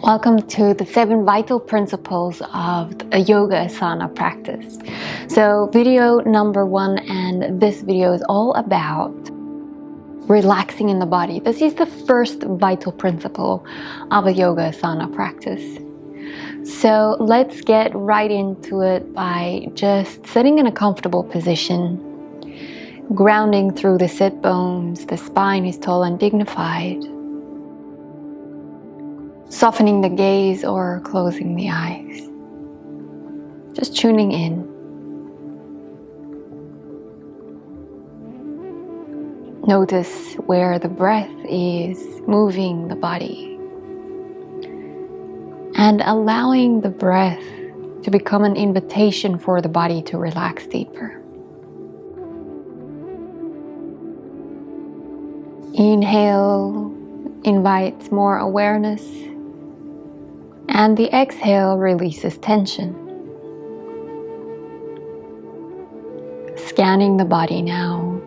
Welcome to the 7 vital principles of a yoga asana practice. So video number 1, and this video is all about relaxing in the body. This is the first vital principle of a yoga asana practice. So let's get right into it by just sitting in a comfortable position, grounding through the sit bones, the spine is tall and dignified. Softening the gaze or closing the eyes. Just tuning in. Notice where the breath is moving the body. And allowing the breath to become an invitation for the body to relax deeper. Inhale invites more awareness. And the exhale releases tension. Scanning the body now,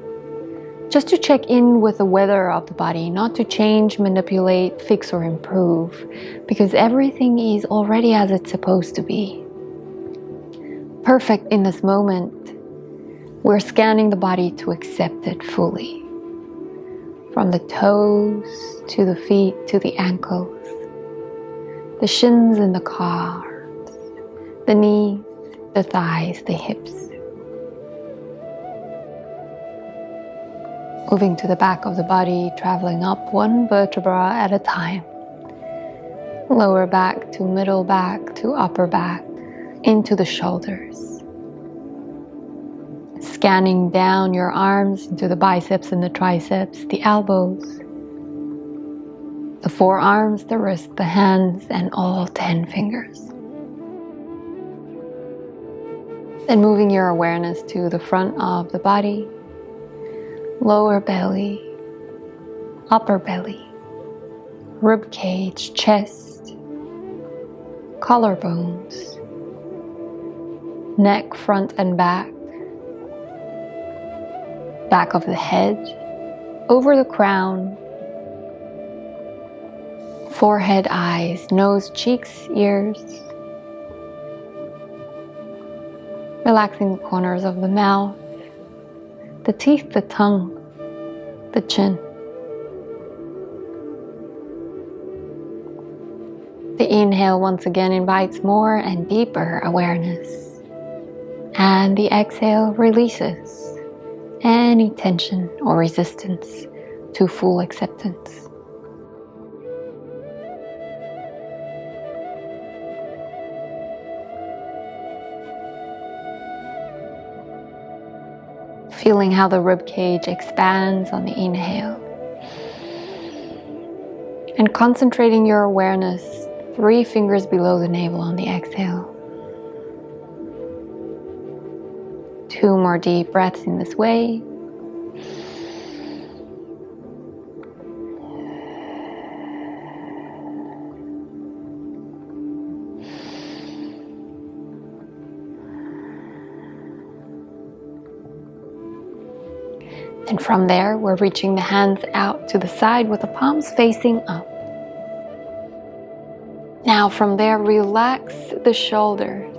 just to check in with the weather of the body, not to change, manipulate, fix or improve, because everything is already as it's supposed to be. Perfect in this moment, we're scanning the body to accept it fully. From the toes to the feet to the ankles. The shins and the calves, the knees, the thighs, the hips. Moving to the back of the body, traveling up 1 vertebra at a time. Lower back to middle back to upper back, into the shoulders. Scanning down your arms into the biceps and the triceps, the elbows. The forearms, the wrists, the hands, and all 10 fingers. Then moving your awareness to the front of the body, lower belly, upper belly, rib cage, chest, collarbones, neck, front and back, back of the head, over the crown, forehead, eyes, nose, cheeks, ears. Relaxing the corners of the mouth, the teeth, the tongue, the chin. The inhale once again invites more and deeper awareness. And the exhale releases any tension or resistance to full acceptance. Feeling how the rib cage expands on the inhale. And concentrating your awareness 3 fingers below the navel on the exhale. 2 more deep breaths in this way. And from there, we're reaching the hands out to the side with the palms facing up. Now from there, relax the shoulders.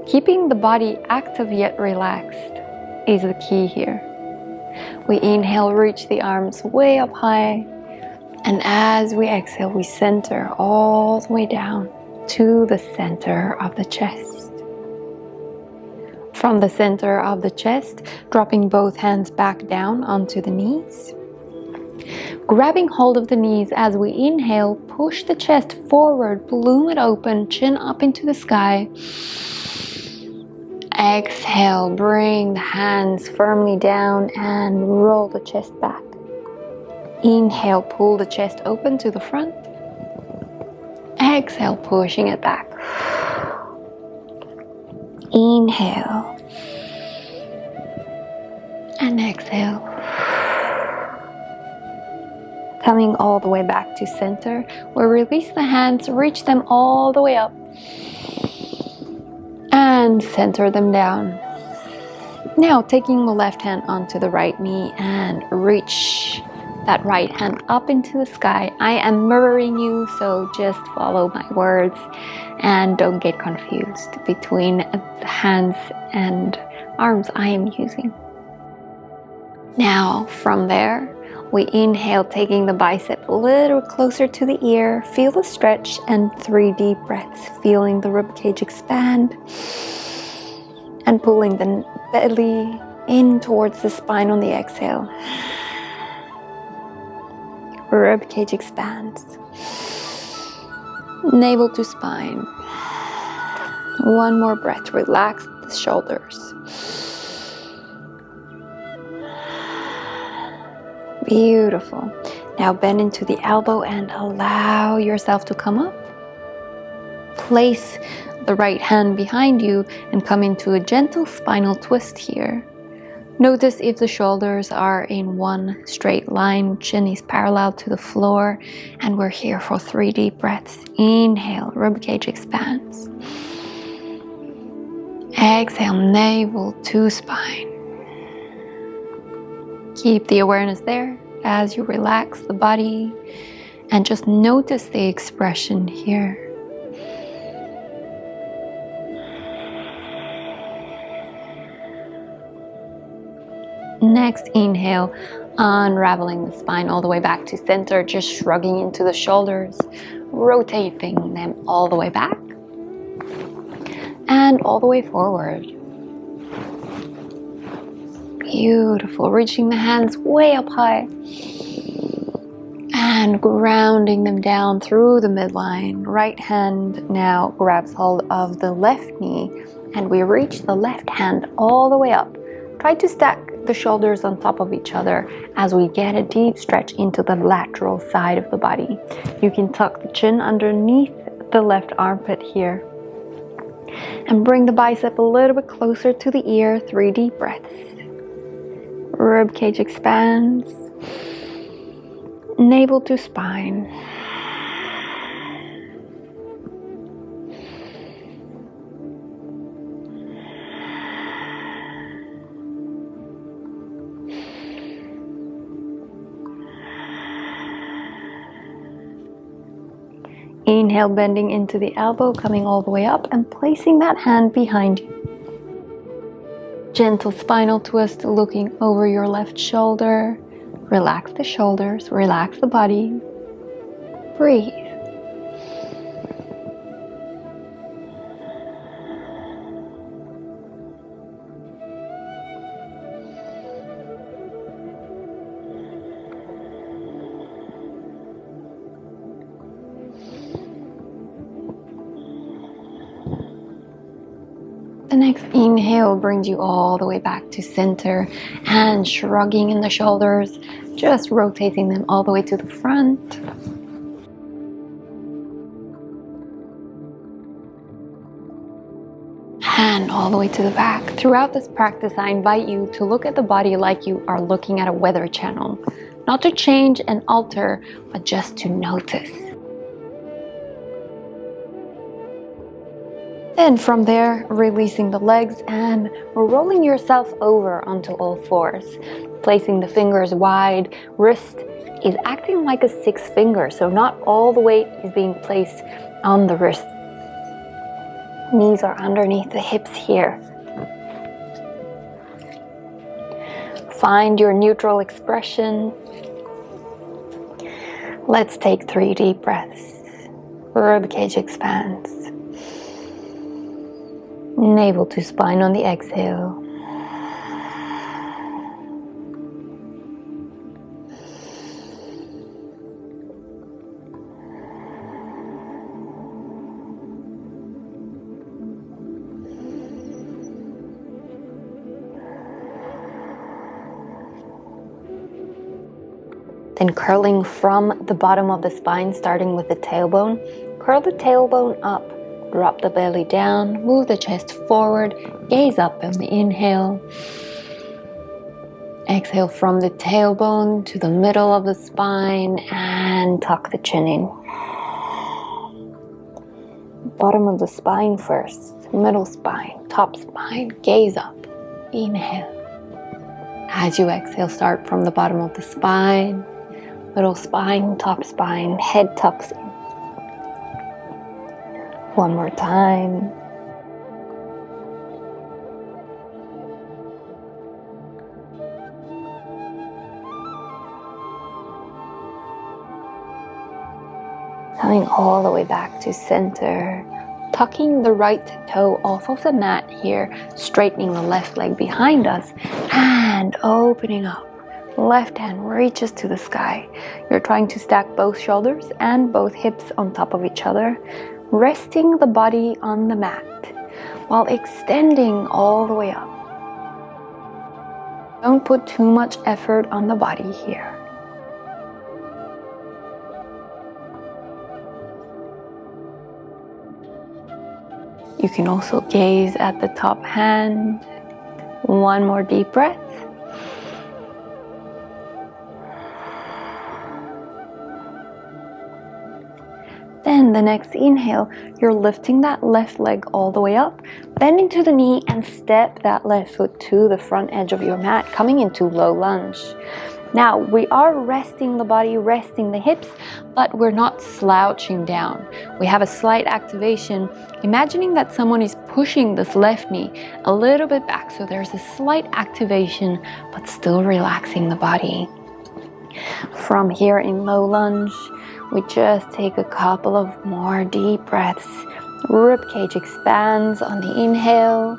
Keeping the body active yet relaxed is the key here. We inhale, reach the arms way up high. And as we exhale, we center all the way down to the center of the chest. From the center of the chest, dropping both hands back down onto the knees. Grabbing hold of the knees as we inhale, push the chest forward, balloon it open, chin up into the sky. Exhale, bring the hands firmly down and roll the chest back. Inhale, pull the chest open to the front. Exhale, pushing it back. Inhale. And exhale. Coming all the way back to center. We'll release the hands, reach them all the way up. And center them down. Now taking the left hand onto the right knee and reach that right hand up into the sky. I am mirroring you, so just follow my words and don't get confused between the hands and arms I am using. Now from there, we inhale, taking the bicep a little closer to the ear. Feel the stretch and 3 deep breaths, feeling the ribcage expand and pulling the belly in towards the spine on the exhale. Ribcage expands. Navel to spine. One more breath, relax the shoulders. Beautiful. Now bend into the elbow and allow yourself to come up. Place the right hand behind you and come into a gentle spinal twist here. Notice if the shoulders are in one straight line, chin is parallel to the floor, and we're here for 3 deep breaths. Inhale, ribcage expands. Exhale, navel to spine. Keep the awareness there as you relax the body and just notice the expression here. Next, inhale, unraveling the spine all the way back to center, just shrugging into the shoulders, rotating them all the way back and all the way forward. Beautiful. Reaching the hands way up high and grounding them down through the midline. Right hand now grabs hold of the left knee and we reach the left hand all the way up. Try to stack the shoulders on top of each other as we get a deep stretch into the lateral side of the body. You can tuck the chin underneath the left armpit here and bring the bicep a little bit closer to the ear. 3 deep breaths. Ribcage expands. Navel to spine. Inhale, bending into the elbow, coming all the way up and placing that hand behind you. Gentle spinal twist, looking over your left shoulder. Relax the shoulders, relax the body. Breathe. The next inhale brings you all the way back to center and shrugging in the shoulders, just rotating them all the way to the front. And all the way to the back. Throughout this practice, I invite you to look at the body like you are looking at a weather channel. Not to change and alter, but just to notice. And from there, releasing the legs and rolling yourself over onto all fours. Placing the fingers wide. Wrist is acting like a 6 finger, so not all the weight is being placed on the wrist. Knees are underneath the hips here. Find your neutral expression. Let's take 3 deep breaths. Ribcage expands. Navel to spine on the exhale. Then curling from the bottom of the spine, starting with the tailbone. Curl the tailbone up. Drop the belly down, move the chest forward, gaze up on the inhale. Exhale from the tailbone to the middle of the spine and tuck the chin in. Bottom of the spine first, middle spine, top spine, gaze up, inhale. As you exhale, start from the bottom of the spine, Little spine, top spine, head tucks in. One more time. Coming all the way back to center. Tucking the right toe off of the mat here, straightening the left leg behind us, and opening up. Left hand reaches to the sky. You're trying to stack both shoulders and both hips on top of each other, resting the body on the mat while extending all the way up. Don't put too much effort on the body here. You can also gaze at the top hand. One more deep breath. Then the next inhale, you're lifting that left leg all the way up, bending to the knee and step that left foot to the front edge of your mat, coming into low lunge. Now we are resting the body, resting the hips, but we're not slouching down. We have a slight activation, imagining that someone is pushing this left knee a little bit back, so there's a slight activation, but still relaxing the body. From here in low lunge, we just take a couple of more deep breaths. Rib cage expands on the inhale.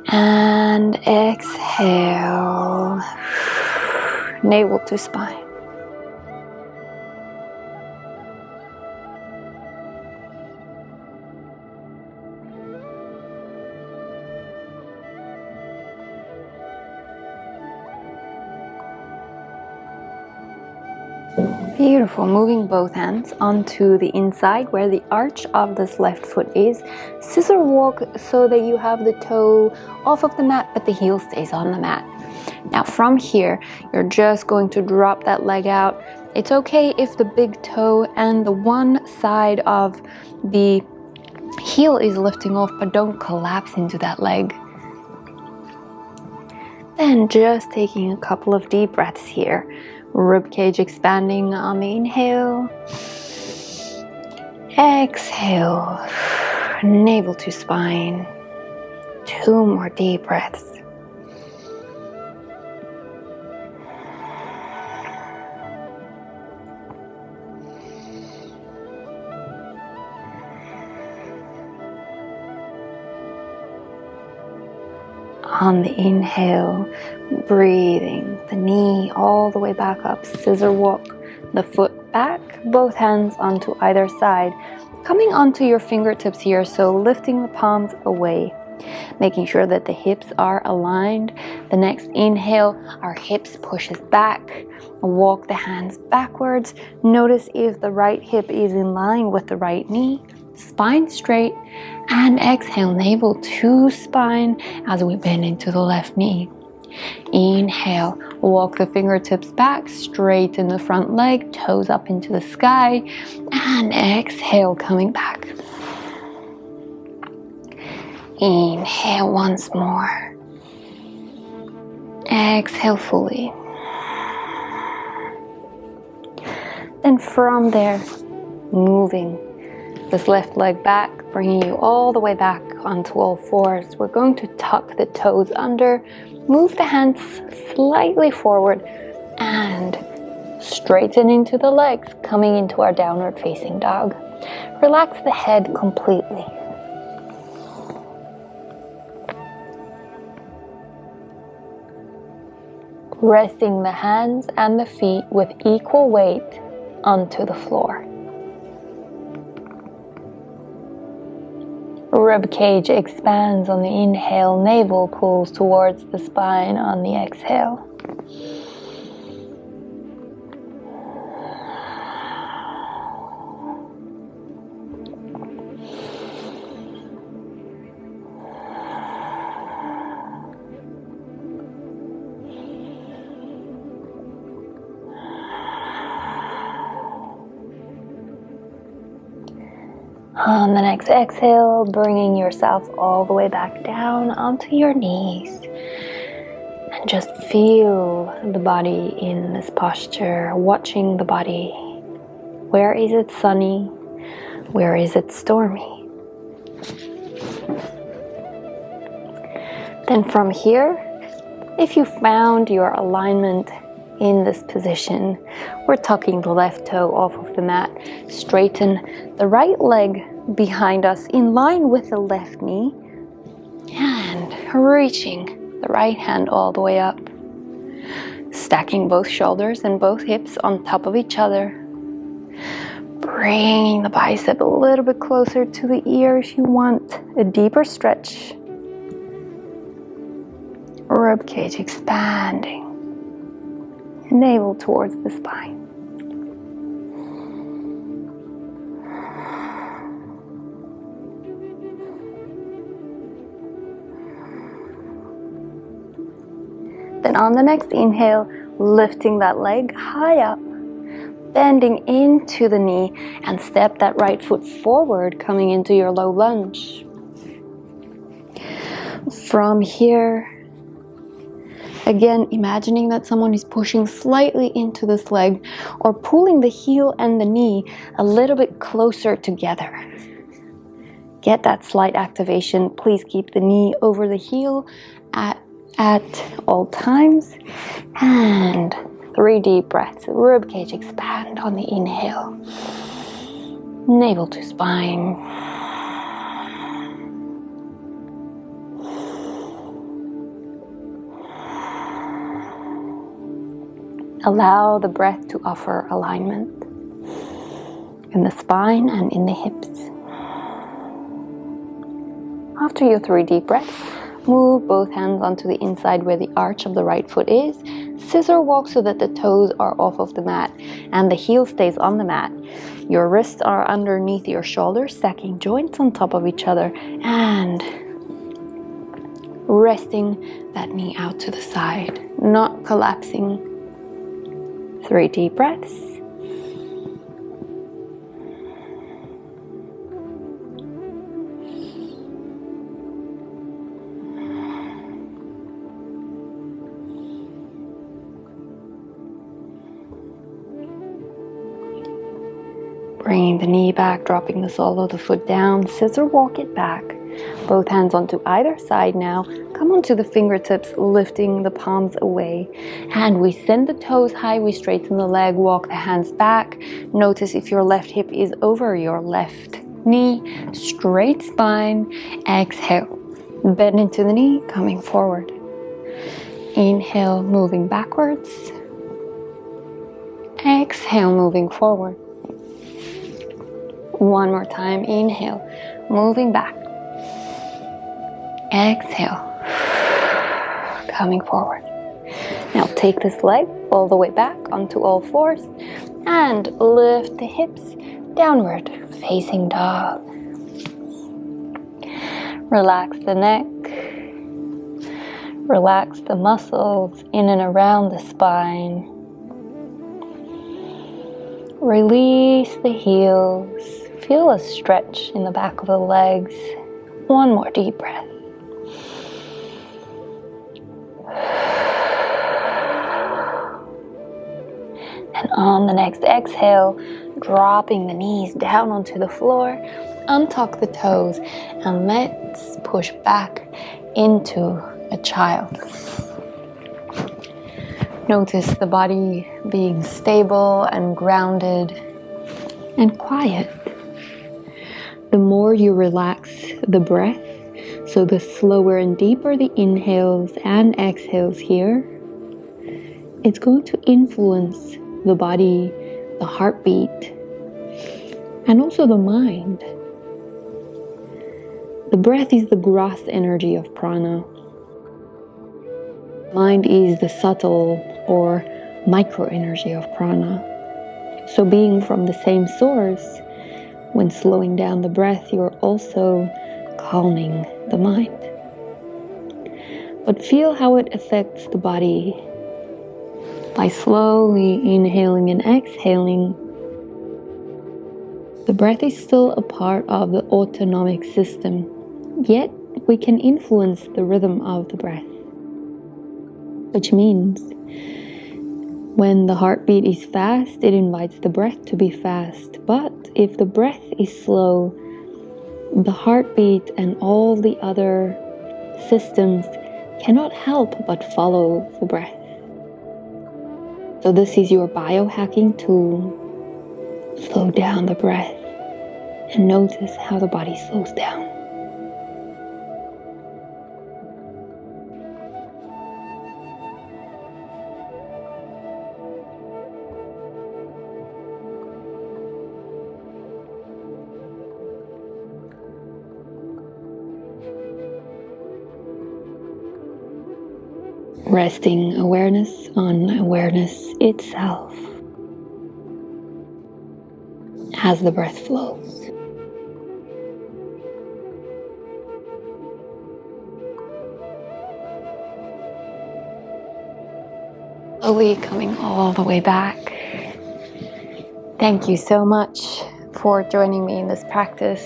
And exhale, navel to spine. Beautiful, moving both hands onto the inside where the arch of this left foot is. Scissor walk so that you have the toe off of the mat, but the heel stays on the mat. Now from here, you're just going to drop that leg out. It's okay if the big toe and the one side of the heel is lifting off, but don't collapse into that leg. Then just taking a couple of deep breaths here. Rib cage expanding on the inhale. Exhale, navel to spine. 2 more deep breaths. On the inhale, breathing the knee all the way back up, scissor walk the foot back, both hands onto either side, coming onto your fingertips here, so lifting the palms away, making sure that the hips are aligned. The next inhale, our hips pushes back, walk the hands backwards. Notice if the right hip is in line with the right knee. Spine straight, and exhale, navel to spine as we bend into the left knee. Inhale, walk the fingertips back, straighten the front leg, toes up into the sky, and exhale, coming back. Inhale once more. Exhale fully. Then from there, moving this left leg back, bringing you all the way back onto all fours. We're going to tuck the toes under, move the hands slightly forward, and straighten into the legs, coming into our downward facing dog. Relax the head completely. Resting the hands and the feet with equal weight onto the floor. Rib cage expands on the inhale, navel pulls towards the spine on the exhale. On the next exhale, bringing yourself all the way back down onto your knees. And Just feel the body in this posture, watching the body. Where is it sunny? Where is it stormy? Then from here, if you found your alignment in this position, we're tucking the left toe off of the mat, straighten the right leg behind us in line with the left knee, and reaching the right hand all the way up. Stacking both shoulders and both hips on top of each other. Bringing the bicep a little bit closer to the ear if you want a deeper stretch. Ribcage expanding. Navel towards the spine. Then on the next inhale, lifting that leg high up, bending into the knee, and step that right foot forward, coming into your low lunge. From here, again, imagining that someone is pushing slightly into this leg or pulling the heel and the knee a little bit closer together. Get that slight activation. Please keep the knee over the heel at all times. And 3 deep breaths. Ribcage expand on the inhale. Navel to spine. Allow the breath to offer alignment in the spine and in the hips. After your 3 deep breaths, move both hands onto the inside where the arch of the right foot is. Scissor walk so that the toes are off of the mat and the heel stays on the mat. Your wrists are underneath your shoulders, stacking joints on top of each other and resting that knee out to the side, not collapsing. 3 deep breaths. Bringing the knee back, dropping the sole of the foot down, scissor walk it back. Both hands onto either side now. Come onto the fingertips, lifting the palms away. And we send the toes high, we straighten the leg, walk the hands back. Notice if your left hip is over your left knee. Straight spine. Exhale. Bend into the knee, coming forward. Inhale, moving backwards. Exhale, moving forward. One more time. Inhale, moving back. Exhale, coming forward. Now take this leg all the way back onto all fours and lift the hips downward, facing dog. Relax the neck. Relax the muscles in and around the spine. Release the heels. Feel a stretch in the back of the legs. One more deep breath. And on the next exhale, dropping the knees down onto the floor, untuck the toes, and let's push back into a child. Notice the body being stable and grounded and quiet. The more you relax the breath, so the slower and deeper the inhales and exhales here, it's going to influence the body, the heartbeat, and also the mind. The breath is the gross energy of prana. Mind is the subtle or micro energy of prana. So being from the same source, when slowing down the breath, you're also calming the mind. But feel how it affects the body by slowly inhaling and exhaling. The breath is still a part of the autonomic system, yet we can influence the rhythm of the breath. which means when the heartbeat is fast, it invites the breath to be fast. But if the breath is slow, the heartbeat and all the other systems cannot help but follow the breath. So this is your biohacking tool. Slow down the breath and notice how the body slows down. Resting awareness on awareness itself as the breath flows. Slowly coming all the way back. Thank you so much for joining me in this practice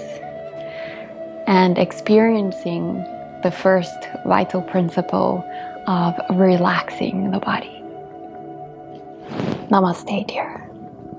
and experiencing the first vital principle of relaxing the body. Namaste, dear.